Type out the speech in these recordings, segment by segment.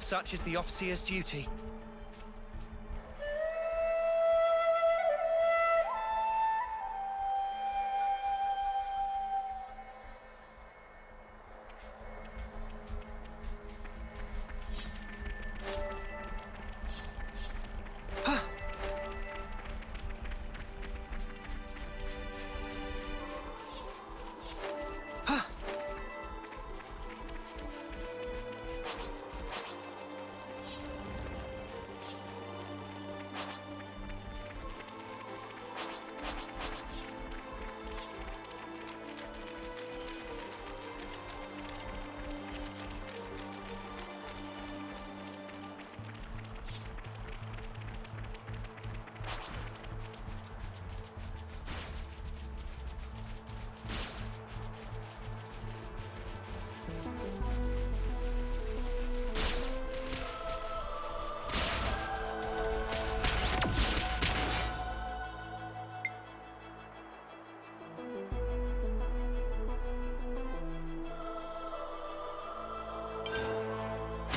Such is the officer's duty.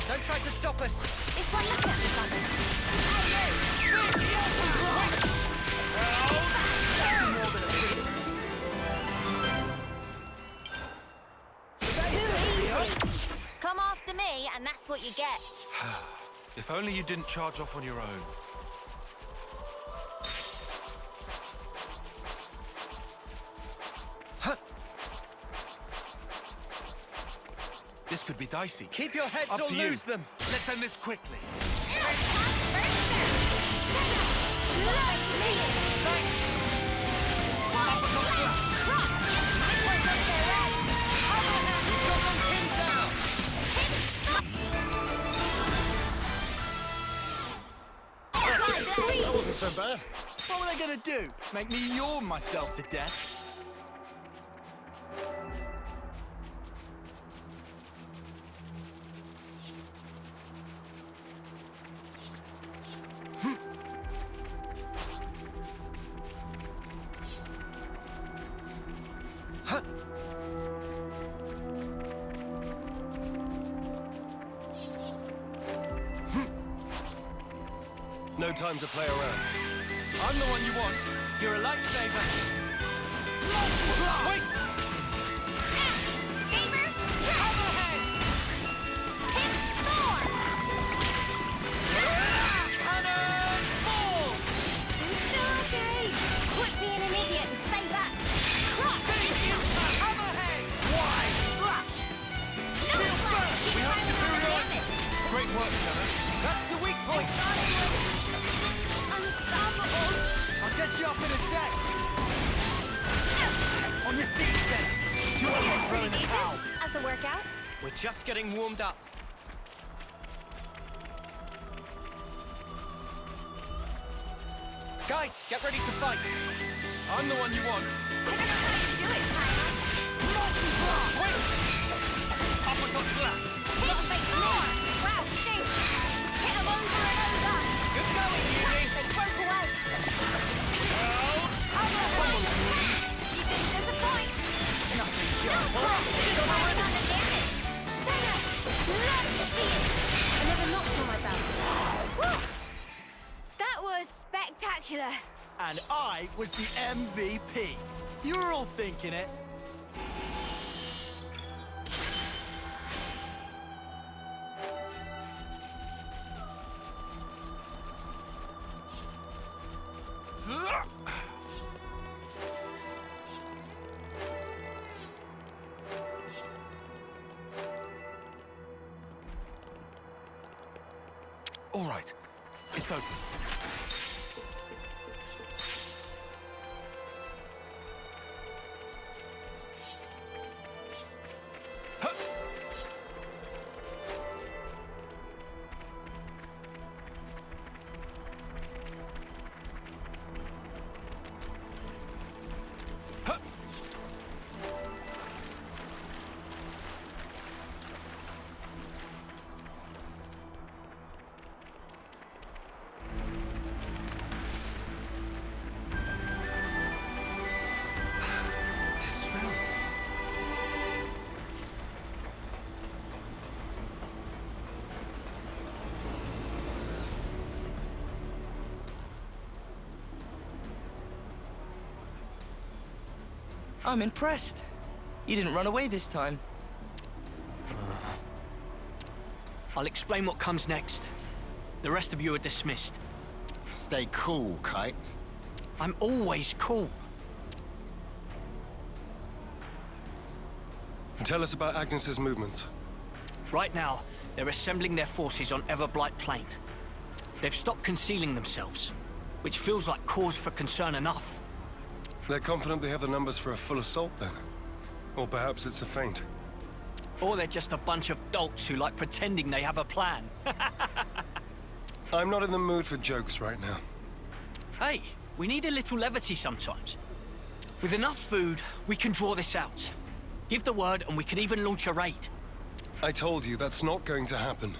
Don't try to stop us! It's one look at me, Come after me, and that's what you get. If only you didn't charge off on your own. This could be dicey. Keep your heads Up or to you. lose them! Let's end this quickly. That wasn't so bad. What were they gonna do? Make me yawn myself to death? No time to play around. I'm the one you want. You're a lifesaver. Wait! Saber, overhead! Hit Thor! Cannon ball! Okay! Quit being an idiot and stay back! Crop! Overhead! Why? No flash! We have superiority! Great work, Senna. That's the weak point! Unstoppable! I'll get you up in a sec. On your feet, then. You ain't throwing the towel. As a workout? We're just getting warmed up. Guys, get ready to fight. I'm the one you want. I don't know how to do it, Kyle. Wait! Uppercut slap! Hit me more! Wow, shit! Hit him over and over! Good going, Yuri! They broke away! Overhead! You didn't disappoint! Nothing No just. flash! You might not have damage! Senna! Love to see it! I never knocked on my belt. Woo! That was spectacular! And I was the MVP. You were all thinking it. All right. It's open. Huh. Huh. I'm impressed. You didn't run away this time. I'll explain what comes next. The rest of you are dismissed. Stay cool, Kite. I'm always cool. Tell us about Agnes's movements. Right now, they're assembling their forces on Everblight Plain. They've stopped concealing themselves, which feels like cause for concern enough. They're confident they have the numbers for a full assault, then? Or perhaps it's a feint. Or they're just a bunch of dolts who like pretending they have a plan. I'm not in the mood for jokes right now. Hey, we need a little levity sometimes. With enough food, we can draw this out. Give the word and we can even launch a raid. I told you that's not going to happen.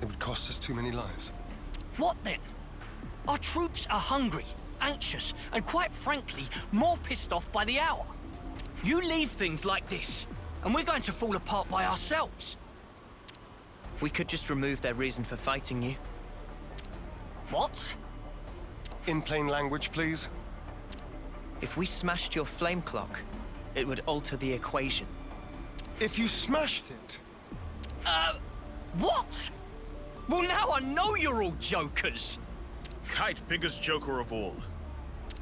It would cost us too many lives. What then? Our troops are hungry, anxious, and quite frankly, more pissed off by the hour. You leave things like this, and we're going to fall apart by ourselves. We could just remove their reason for fighting you. What? In plain language, please. If we smashed your flame clock, it would alter the equation. If you smashed it, What? Well, now I know you're all jokers. Kite, biggest joker of all.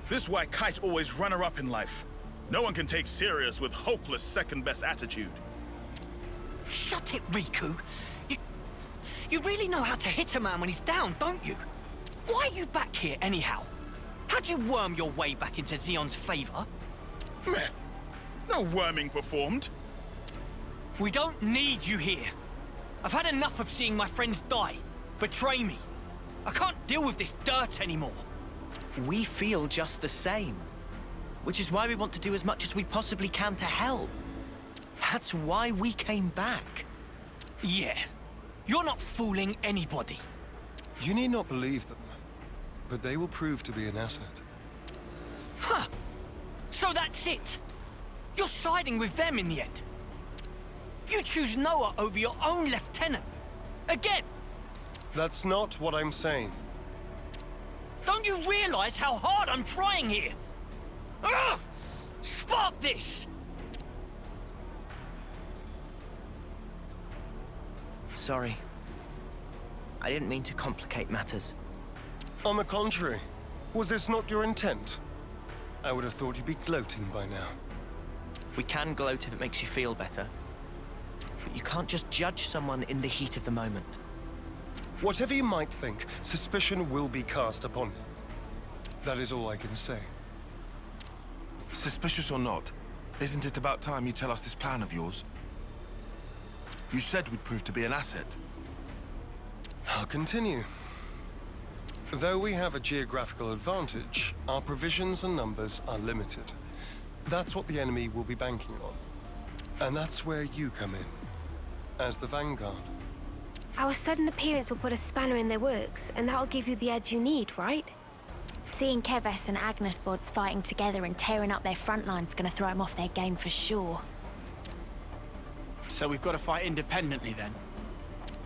This why Kite always runner-up in life. No one can take serious with hopeless second-best attitude. Shut it, Riku. You really know how to hit a man when he's down, don't you? Why are you back here anyhow? How'd you worm your way back into Zeon's favor? Meh. No worming performed. We don't need you here. I've had enough of seeing my friends die, betray me. I can't deal with this dirt anymore. We feel just the same. Which is why we want to do as much as we possibly can to help. That's why we came back. Yeah, you're not fooling anybody. you need not believe them. But they will prove to be an asset. Huh. So that's it. You're siding with them in the end. You choose Noah over your own lieutenant. Again. That's not what I'm saying. Don't you realize how hard I'm trying here? Ugh! Spark this! Sorry. I didn't mean to complicate matters. On the contrary, was this not your intent? I would have thought you'd be gloating by now. We can gloat if it makes you feel better. But you can't just judge someone in the heat of the moment. Whatever you might think, suspicion will be cast upon you. That is all I can say. Suspicious or not, isn't it about time you tell us this plan of yours? You said we'd prove to be an asset. I'll continue. Though we have a geographical advantage, our provisions and numbers are limited. That's what the enemy will be banking on. And that's where you come in, as the vanguard. Our sudden appearance will put a spanner in their works, and that'll give you the edge you need, right? Seeing Keves and Agnes bods fighting together and tearing up their front line's gonna throw them off their game for sure. So we've got to fight independently then?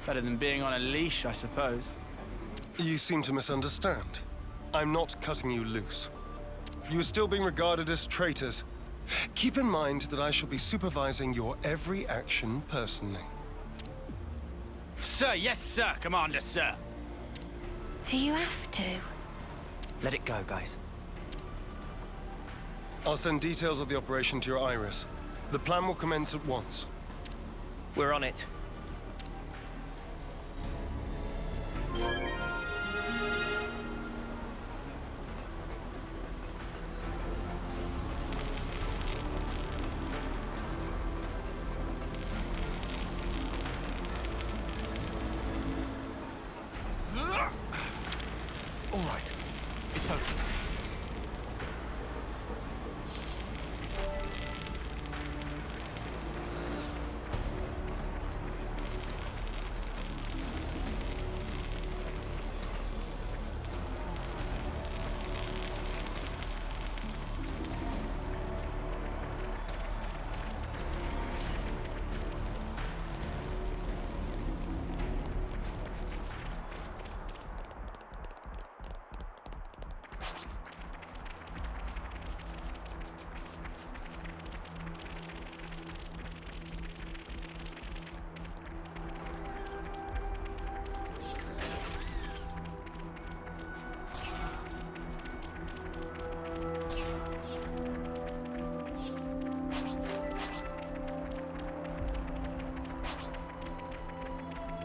Better than being on a leash, I suppose. You seem to misunderstand. I'm not cutting you loose. You are still being regarded as traitors. Keep in mind that I shall be supervising your every action personally. Sir, yes, sir, Commander, sir. Do you have to? Let it go, guys. I'll send details of the operation to your iris. The plan will commence at once. We're on it. All right, it's open.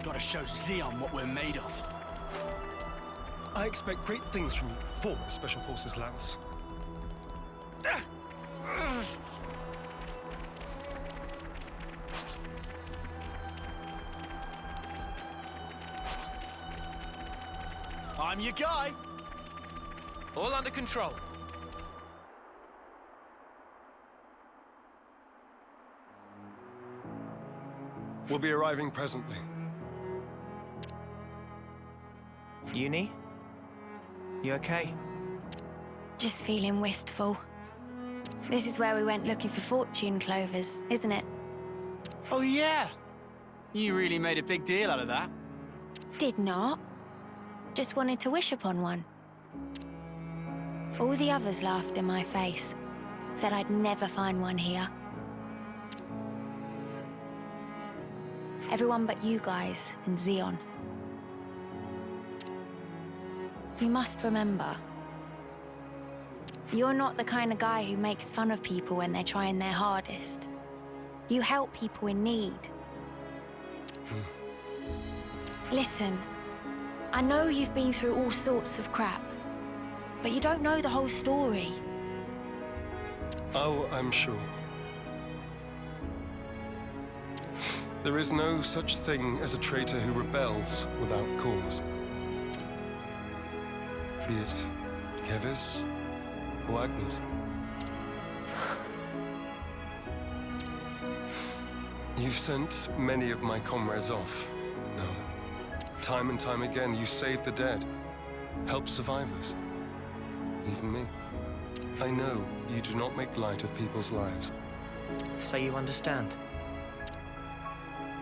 Gotta show Zeon what we're made of. I expect great things from you, former Special Forces Lance. I'm your guy. All under control. We'll be arriving presently. Uni? You okay? Just feeling wistful. This is where we went looking for fortune clovers, isn't it? Oh, yeah. You really made a big deal out of that. Did not. Just wanted to wish upon one. All the others laughed in my face. Said I'd never find one here. Everyone but you guys and Zeon. You must remember, you're not the kind of guy who makes fun of people when they're trying their hardest. You help people in need. Listen, I know you've been through all sorts of crap, but you don't know the whole story. Oh, I'm sure. There is no such thing as a traitor who rebels without cause. Be it Keves or Agnes. You've sent many of my comrades off. No. Time and time again, you saved the dead, helped survivors. Even me. I know you do not make light of people's lives. So you understand?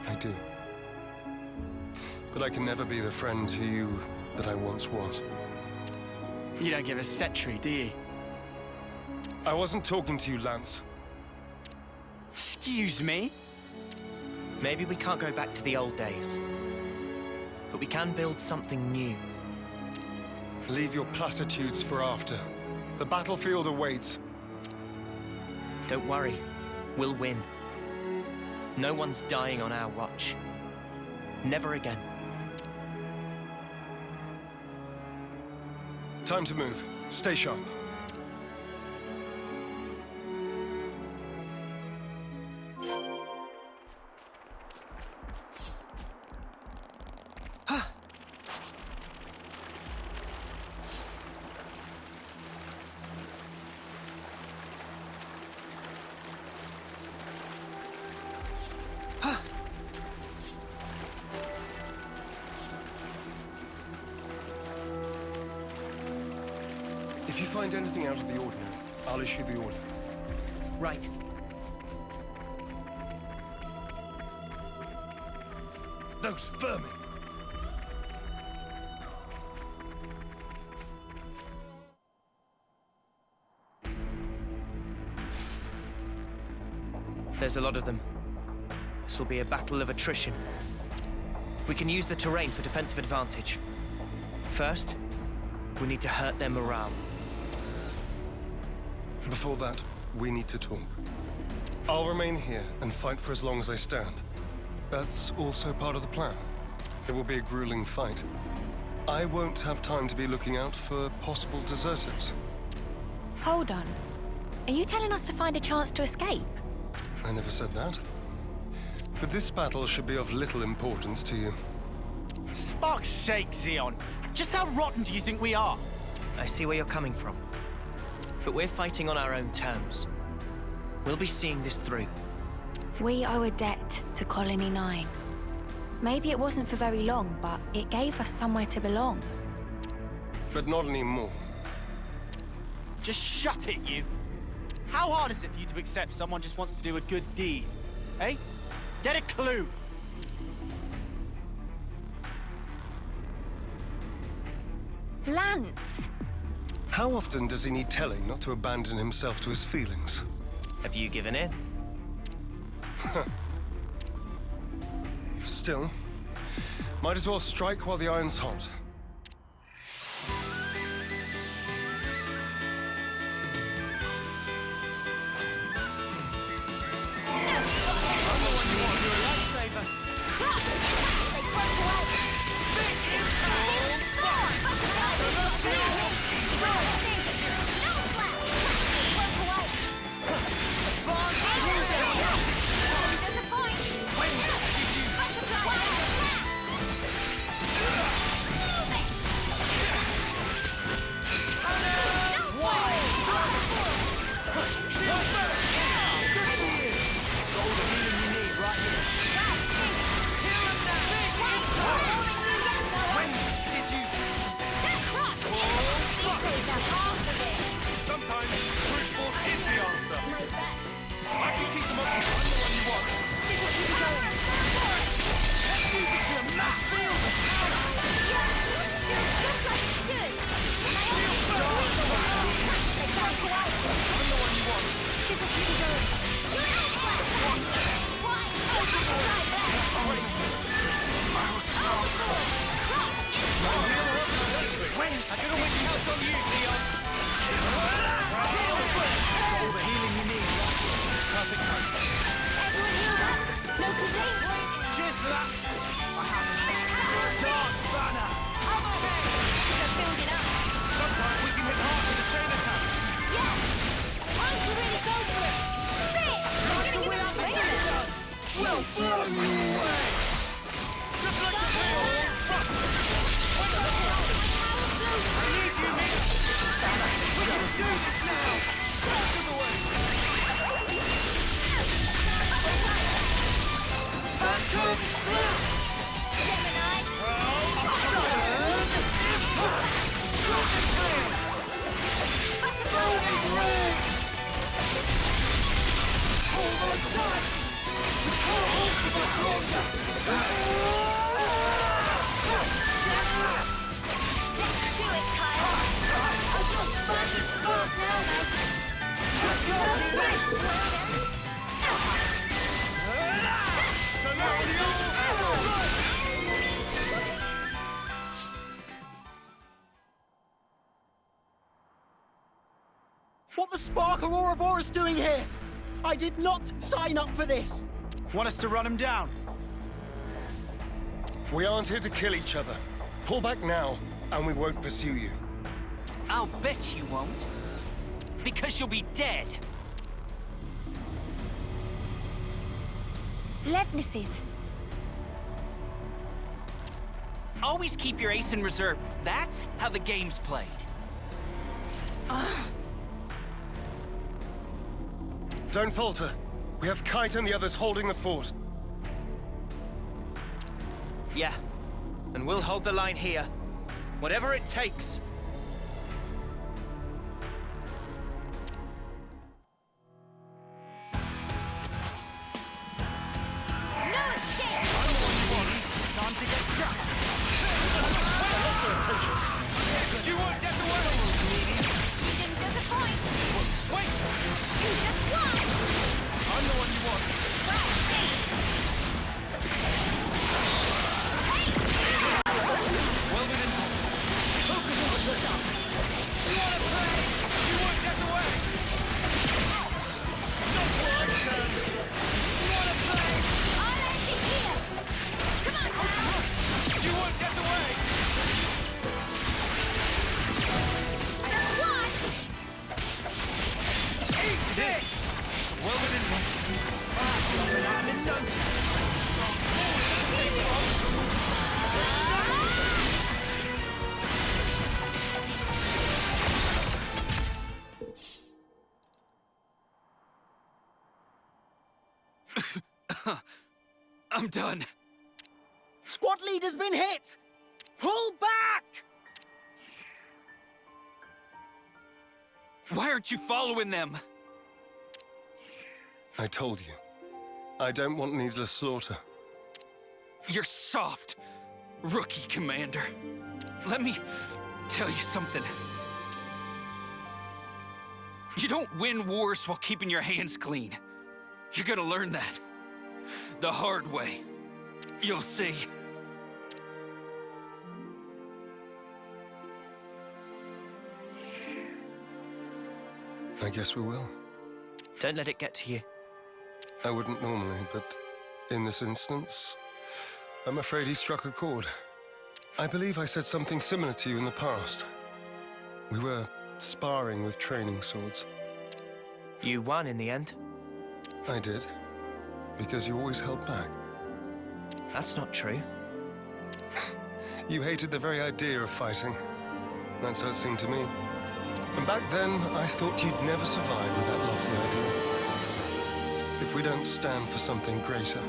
I do. But I can never be the friend to you that I once was. You don't give a set tree, do you? I wasn't talking to you, Lance. Excuse me? Maybe we can't go back to the old days. But we can build something new. Leave your platitudes for after. The battlefield awaits. Don't worry. We'll win. No one's dying on our watch. Never again. Time to move. Stay sharp. If you find anything out of the ordinary, I'll issue the order. Right. Those vermin! There's a lot of them. This will be a battle of attrition. We can use the terrain for defensive advantage. First, we need to hurt their morale. Before that, we need to talk. I'll remain here and fight for as long as I stand. That's also part of the plan. It will be a grueling fight. I won't have time to be looking out for possible deserters. Hold on. Are you telling us to find a chance to escape? I never said that. But this battle should be of little importance to you. Spark's sake, Zeon. Just how rotten do you think we are? I see where you're coming from. But we're fighting on our own terms. We'll be seeing this through. We owe a debt to Colony 9. Maybe it wasn't for very long, but it gave us somewhere to belong. But not anymore. Just shut it, you. How hard is it for you to accept someone just wants to do a good deed? Eh? Get a clue! Lance! How often does he need telling not to abandon himself to his feelings? Have you given in? Still, might as well strike while the iron's hot. I'm the one you want. You're a lifesaver. Cheers for that! I have a dark banner! Sometimes we can hit hard with a chain attack! We'll burn you away! Just like the wheel! I need you here! We can do this now! Out of the way! Phantom Slap! Gemini! Hold on tight! Let's do it, Kyle! I've got fucking fun now, What the Spark are Ouroboros doing here? I did not sign up for this! Want us to run him down? We aren't here to kill each other. Pull back now, and we won't pursue you. I'll bet you won't. Because you'll be dead. Levnesses. Always keep your ace in reserve. That's how the game's played. Don't falter. We have Kite and the others holding the fort. Yeah. And we'll hold the line here. Whatever it takes. No escape! Time to get cracked! Attention. You won't get away! You didn't disappoint! Wait! You just won! I'm the one you want. Well within. Focus on the touchdown! You wanna play? You won't get away! Not like that! You wanna play? I'll let you heal! Come on, Kyle! You won't get away! Just one! Eat this! Well within. I'm in no I'm done. Squad leader's been hit! Pull back! Why aren't you following them? I told you. I don't want needless slaughter. You're soft, rookie commander. Let me tell you something. You don't win wars while keeping your hands clean. You're gonna learn that. The hard way. You'll see. I guess we will. Don't let it get to you. I wouldn't normally, but in this instance, I'm afraid he struck a chord. I believe I said something similar to you in the past. We were sparring with training swords. You won in the end. I did, because you always held back. That's not true. You hated the very idea of fighting. That's how it seemed to me. And back then, I thought you'd never survive with that lofty ideal. If we don't stand for something greater,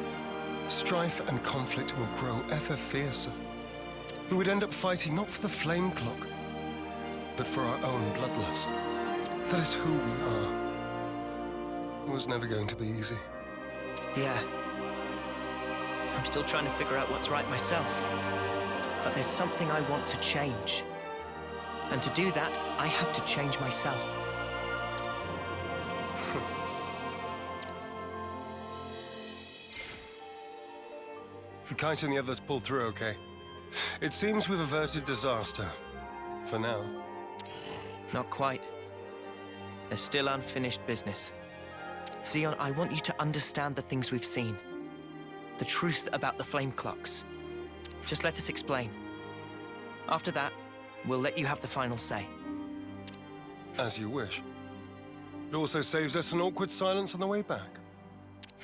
strife and conflict will grow ever fiercer. We would end up fighting not for the flame clock, but for our own bloodlust. That is who we are. It was never going to be easy. Yeah. I'm still trying to figure out what's right myself. But there's something I want to change. And to do that, I have to change myself. Kite and the others pulled through okay. It seems we've averted disaster. For now. Not quite. There's still unfinished business. Zeon, I want you to understand the things we've seen. The truth about the flame clocks. Just let us explain. After that, we'll let you have the final say. As you wish. It also saves us an awkward silence on the way back.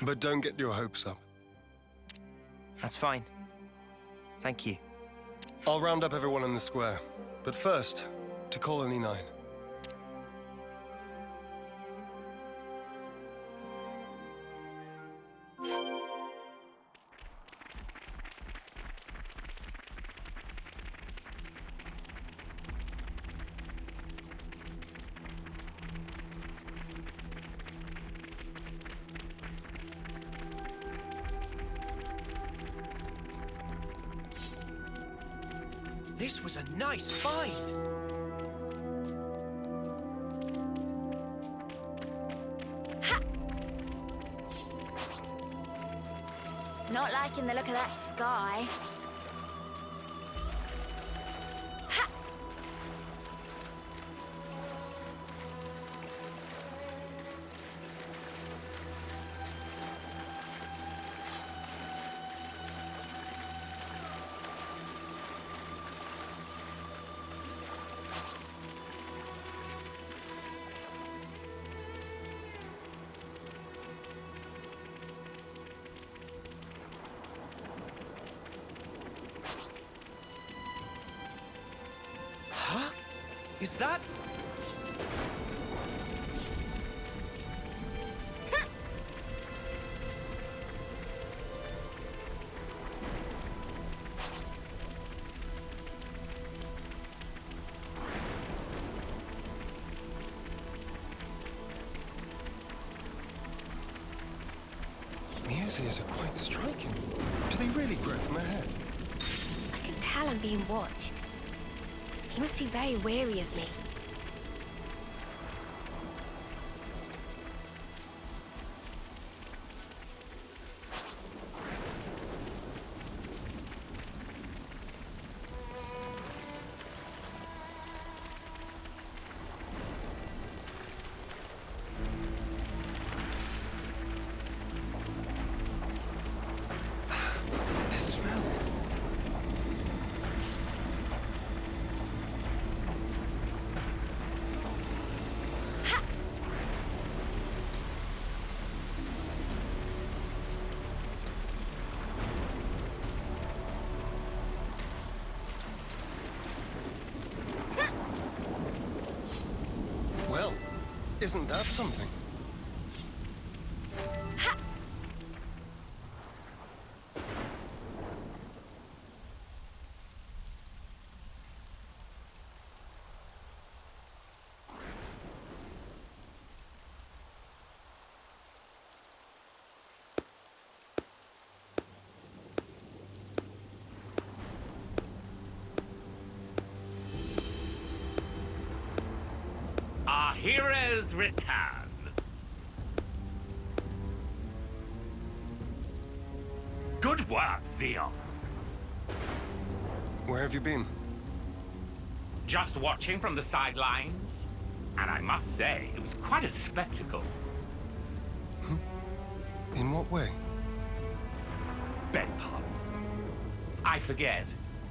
But don't get your hopes up. That's fine. Thank you. I'll round up everyone in the square. But first, to Colony 9. This was a nice find. Not liking the look of that sky. Huh? Is that... Muses are quite striking. Do they really grow from a head? I can tell I'm being watched. He must be very wary of me. This smell. Well, isn't that something? Our heroes return. Good work, Zeon. Where have you been? Just watching from the sidelines. And I must say, it was quite a spectacle. In what way? Beg pardon. I forget.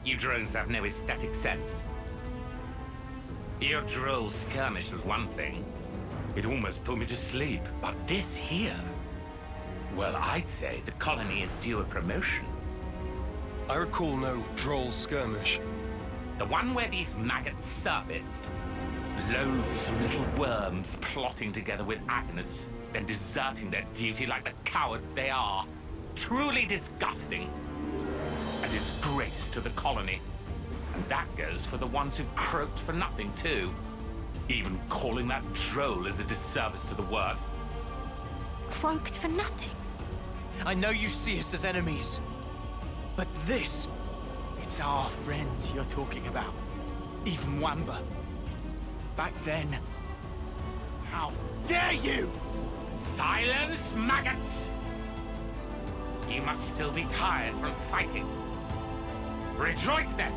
You drones have no aesthetic sense. Your droll skirmish was one thing. It almost put me to sleep. But this here... Well, I'd say the colony is due a promotion. I recall no droll skirmish. The one where these maggots surfaced. Loads of little worms plotting together with Agnes, then deserting their duty like the cowards they are. Truly disgusting. A disgrace to the colony. And that goes for the ones who croaked for nothing, too. Even calling that droll is a disservice to the word. Croaked for nothing. I know you see us as enemies, but this... It's our friends you're talking about. Even Wamba. Back then... How dare you! Silence, maggots! You must still be tired from fighting. Rejoice then!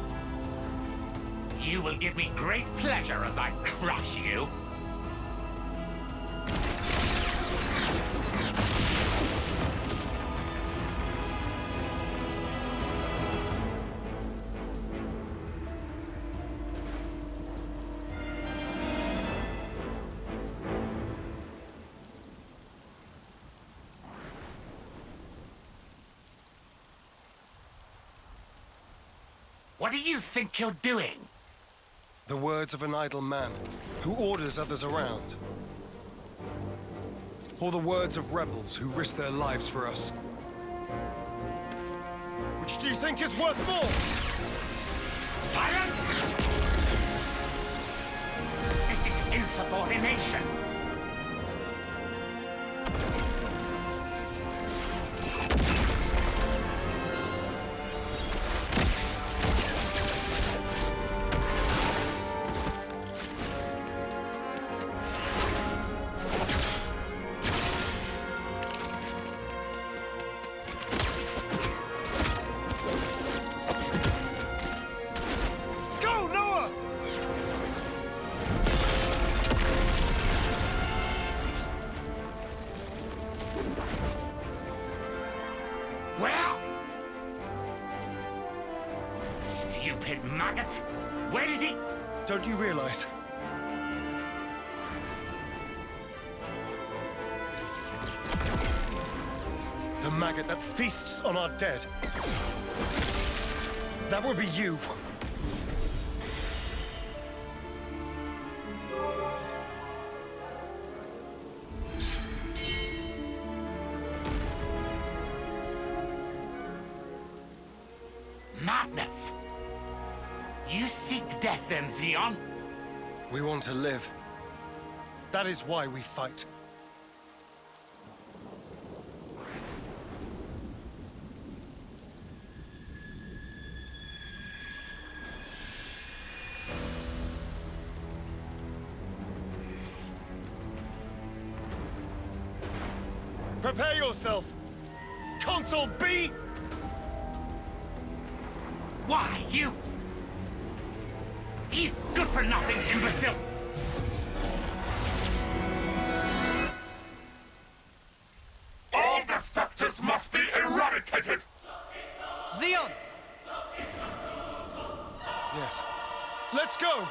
You will give me great pleasure as I crush you. What do you think you're doing? The words of an idle man who orders others around. Or the words of rebels who risk their lives for us. Which do you think is worth more? Silence! This is insubordination. Well? Stupid maggot. Where did he... Don't you realize? The maggot that feasts on our dead. That would be you. Madness. You seek death then, Zeon? We want to live. That is why we fight. Prepare yourself! Console B! Why, you... You good-for-nothing imbecile! All defectors must be eradicated! Zeon! Yes. Let's go!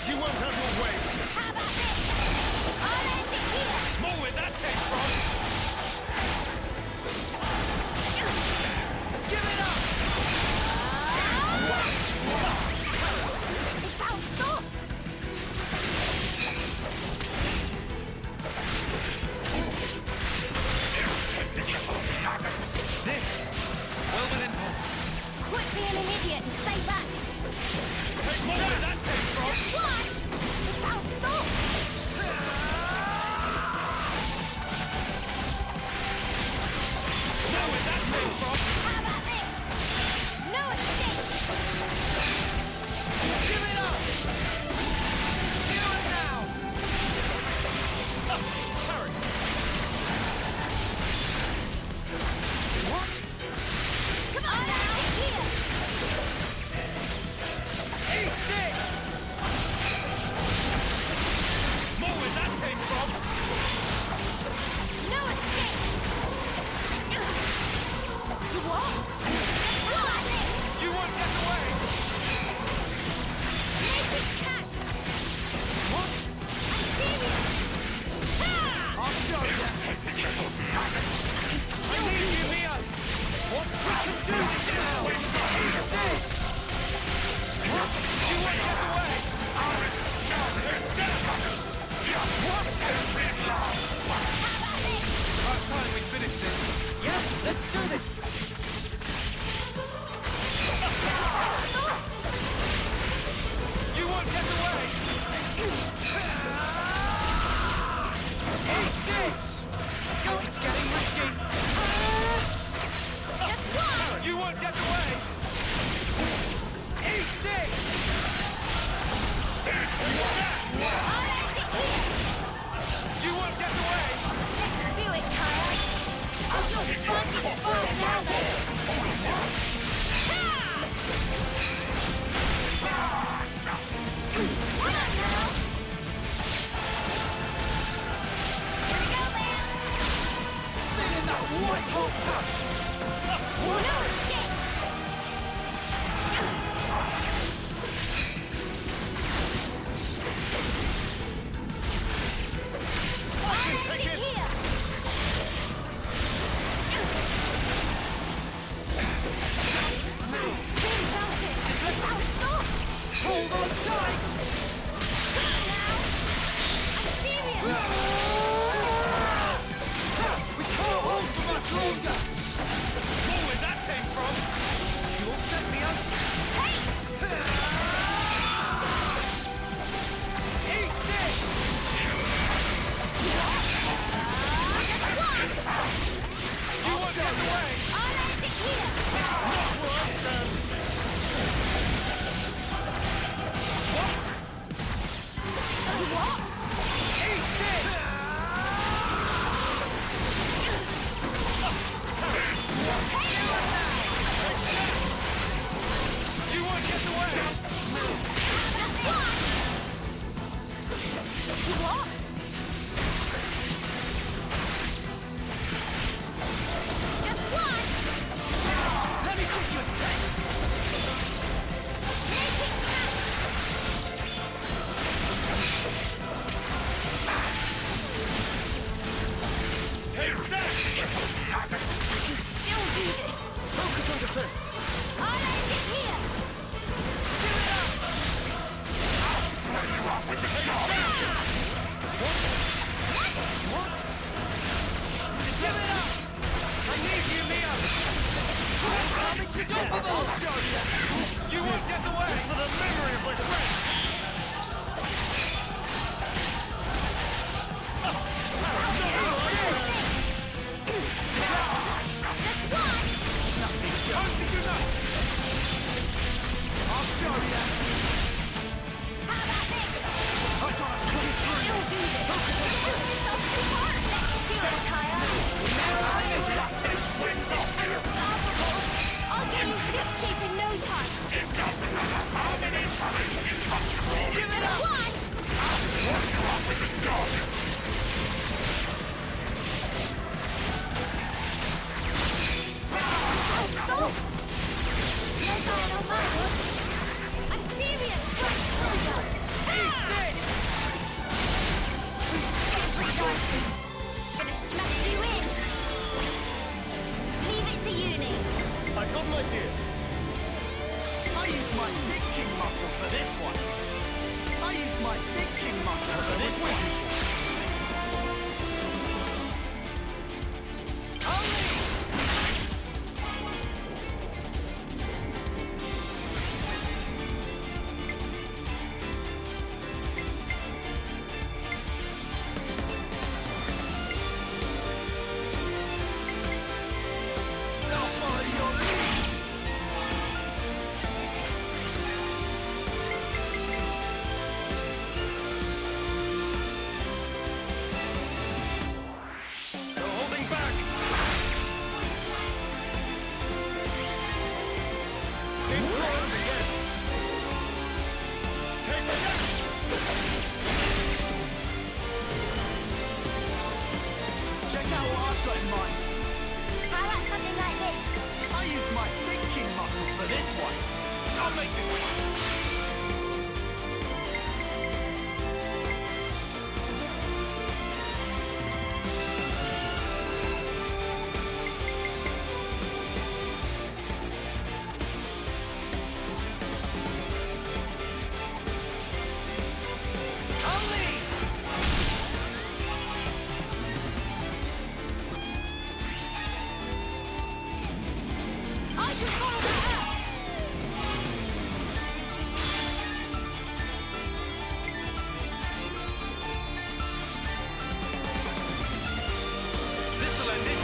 You won't have your way! How about this? I'll end it here! More where that came from! Give it up! It bounced off! This! Well within hold. Quit being an idiot and stay back! Take more where that came from! Just one! It bounced off! More where that came from! How about this? No escape! Give it up! Do it now! Hurry! What? Come on, out here! Eat this! away for the memory of my friends! I'll show ya! How about this? I gotta play through! You'll do this. Push yourself too hard. Feel tired? Unstoppable. I'll get you ship shape in no time. Give it up! One. Oh, stop! No time on my hook. I'm serious. Gonna smash you in. Leave it to uni. I've got an idea. I use my big king muscles for this one. I use my big king muscles for this one. Check out what I've got in mind. How about something like this? I use my big king muscles for this one. I'll make this one. I can follow that up. This'll end it.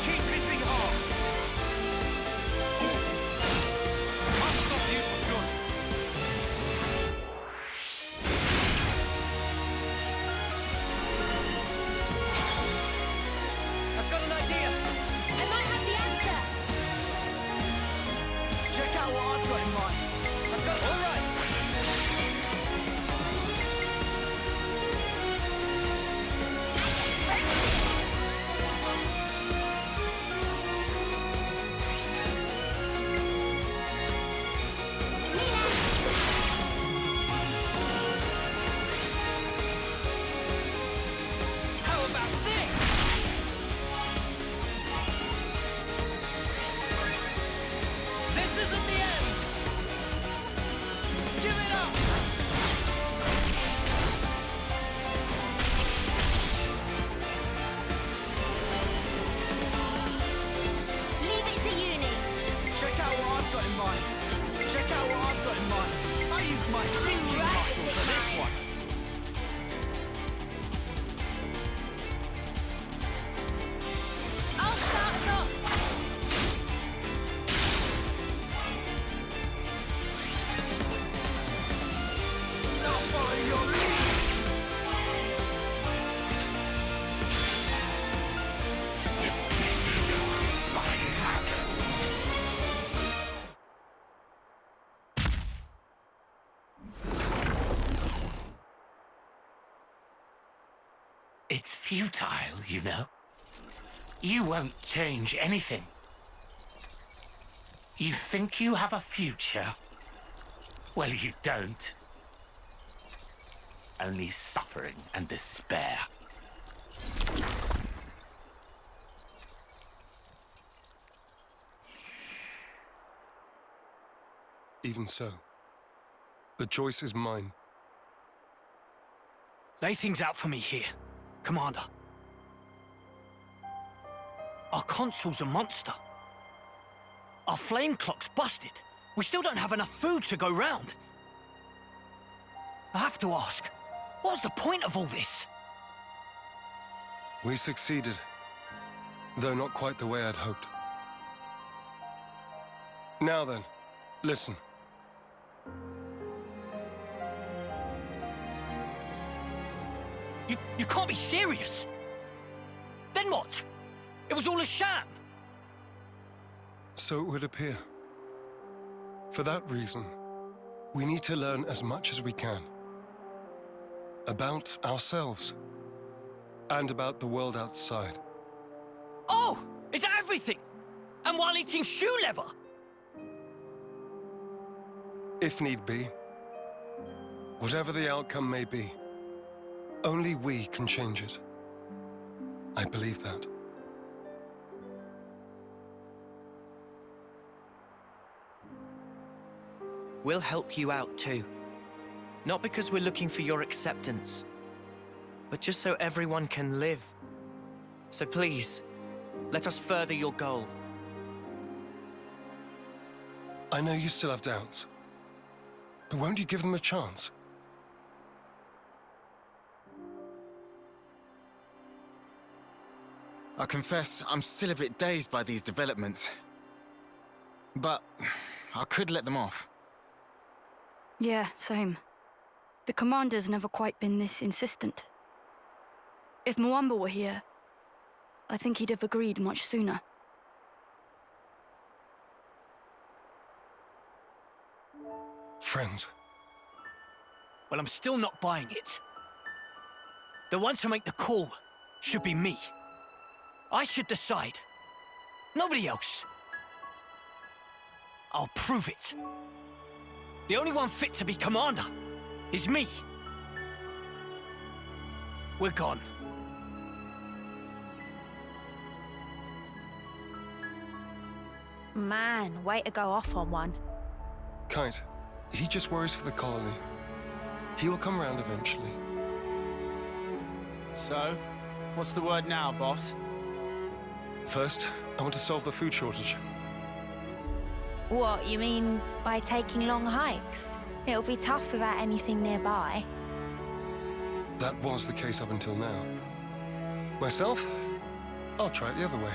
Keep hitting hard. I'll stop you for good. I've got an idea. I might have the answer. Check out what I've got in mind. I've got all right. How about this? This isn't the end. Give it up! Leave it to uni. Check out what I've got in mind. Check out what I've got in mind. I use my thinking muscles for this one. I'll start us off. I'll follow your lead. It's futile, you know. You won't change anything. You think you have a future? Well, you don't. Only suffering and despair. Even so, the choice is mine. Lay things out for me here, Commander. Our console's a monster. Our flame clock's busted. We still don't have enough food to go round. I have to ask, what's the point of all this? We succeeded, though not quite the way I'd hoped. Now then, listen. You can't be serious. Then what? It was all a sham. So it would appear. For that reason, we need to learn as much as we can. About ourselves. And about the world outside. Oh! Is that everything? And while eating shoe leather? If need be. Whatever the outcome may be, only we can change it. I believe that. We'll help you out too. Not because we're looking for your acceptance, but just so everyone can live. So please, let us further your goal. I know you still have doubts, but won't you give them a chance? I confess, I'm still a bit dazed by these developments. But I could let them off. Yeah, same. The commander's never quite been this insistent. If Mwamba were here, I think he'd have agreed much sooner. Friends. Well, I'm still not buying it. The one to make the call should be me. I should decide. Nobody else. I'll prove it. The only one fit to be commander is me. We're gone. Man, way to go off on one. Kite, he just worries for the colony. He will come round eventually. So, what's the word now, boss? First, I want to solve the food shortage. What, you mean by taking long hikes? It'll be tough without anything nearby. That was the case up until now. Myself, I'll try it the other way.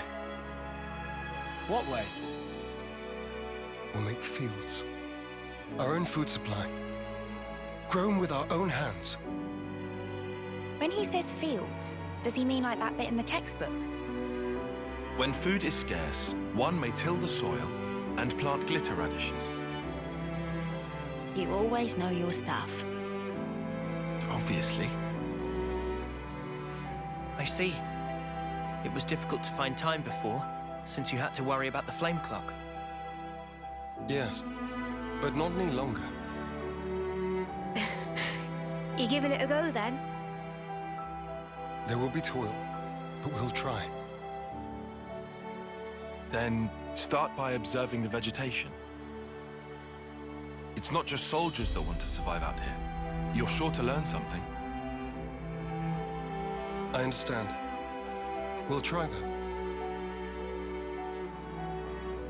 What way? We'll make fields. Our own food supply. Grown with our own hands. When he says fields, does he mean like that bit in the textbook? When food is scarce, one may till the soil and plant glitter radishes. You always know your stuff. Obviously. I see. It was difficult to find time before, since you had to worry about the flame clock. Yes, but not any longer. You giving it a go then? There will be toil, but we'll try. Then start by observing the vegetation. It's not just soldiers that want to survive out here. You're sure to learn something. I understand. We'll try that.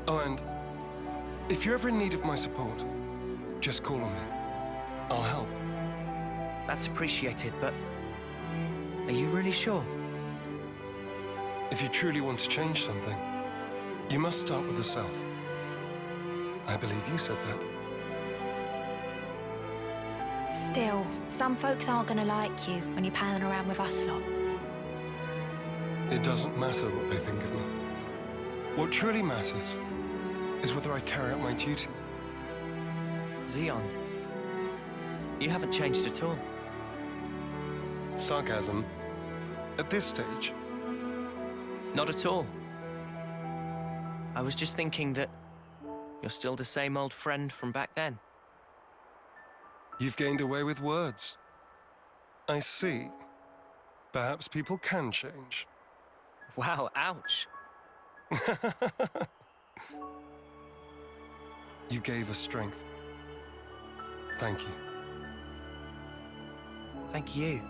Oh, and if you're ever in need of my support, just call on me. I'll help. That's appreciated, but are you really sure? If you truly want to change something, you must start with the self. I believe you said that. Still, some folks aren't gonna like you when you're palling around with us lot. It doesn't matter what they think of me. What truly matters is whether I carry out my duty. Zeon, you haven't changed at all. Sarcasm? At this stage? Not at all. I was just thinking that you're still the same old friend from back then. You've gained away with words. I see. Perhaps people can change. Wow, ouch. You gave us strength. Thank you. Thank you.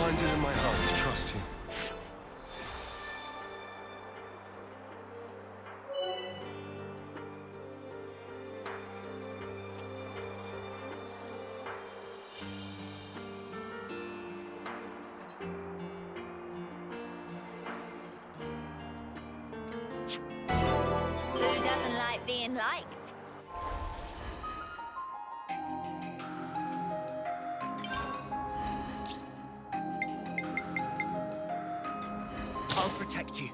find it in my heart to trust you. Who doesn't like being liked? I'll protect you.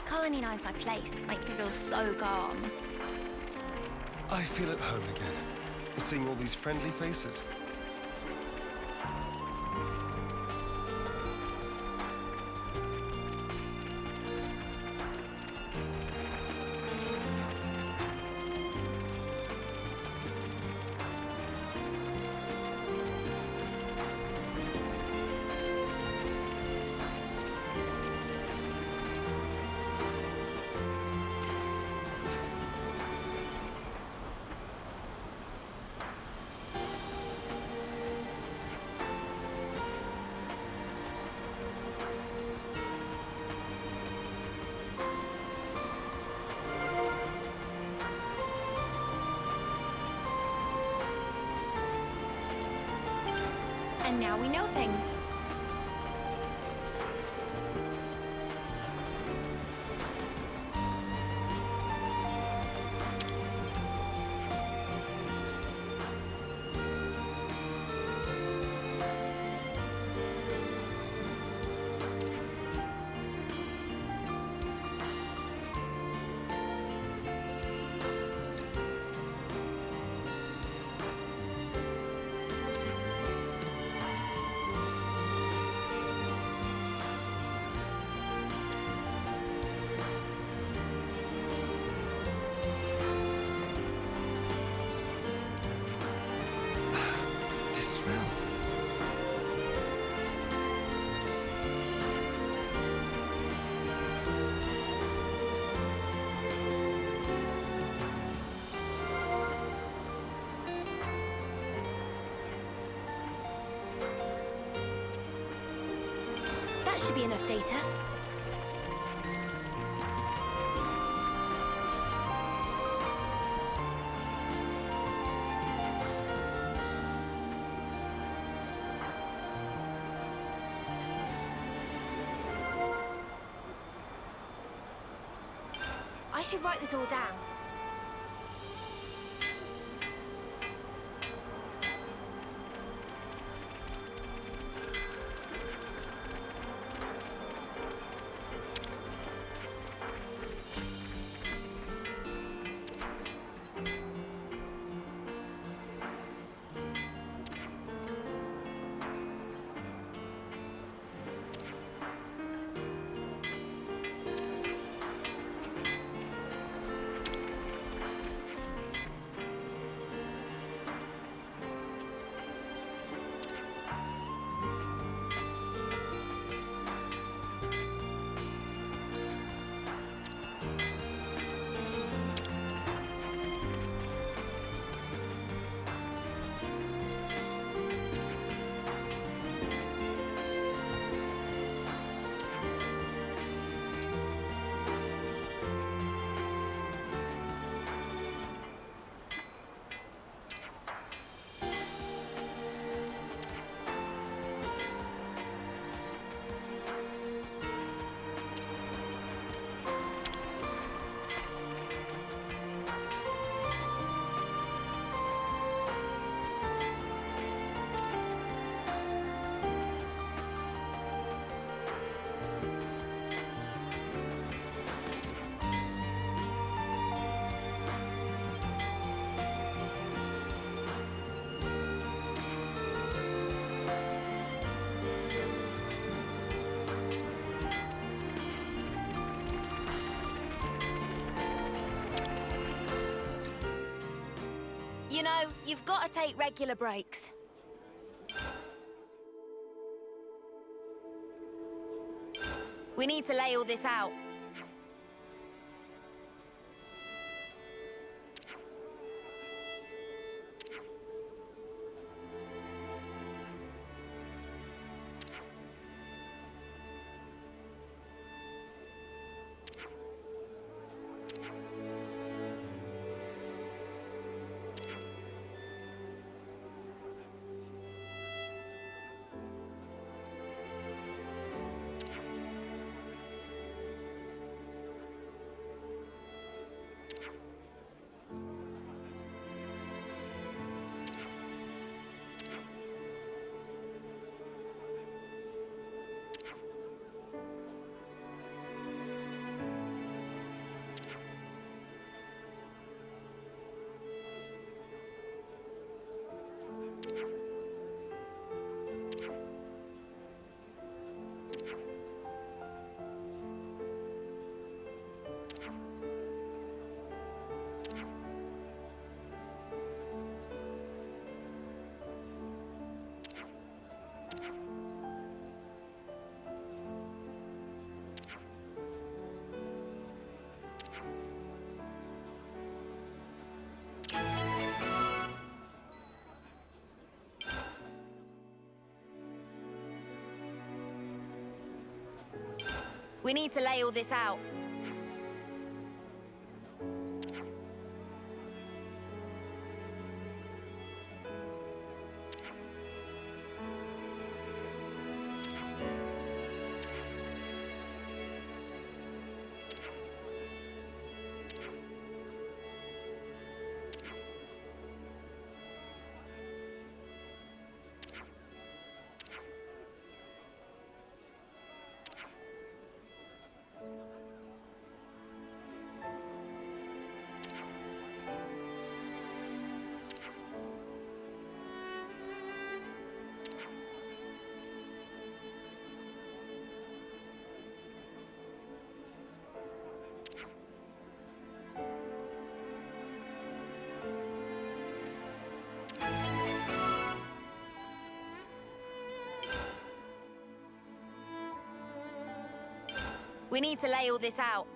Colony knows my place. Makes me feel so calm. I feel at home again, seeing all these friendly faces. And now we know things. That should be enough data. I should write this all down. you've got to take regular breaks. We need to lay all this out. We need to lay all this out. We need to lay all this out.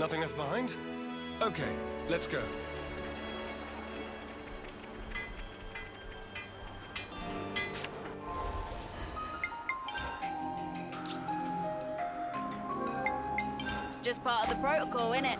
Nothing left behind? Okay, let's go. just part of the protocol, innit?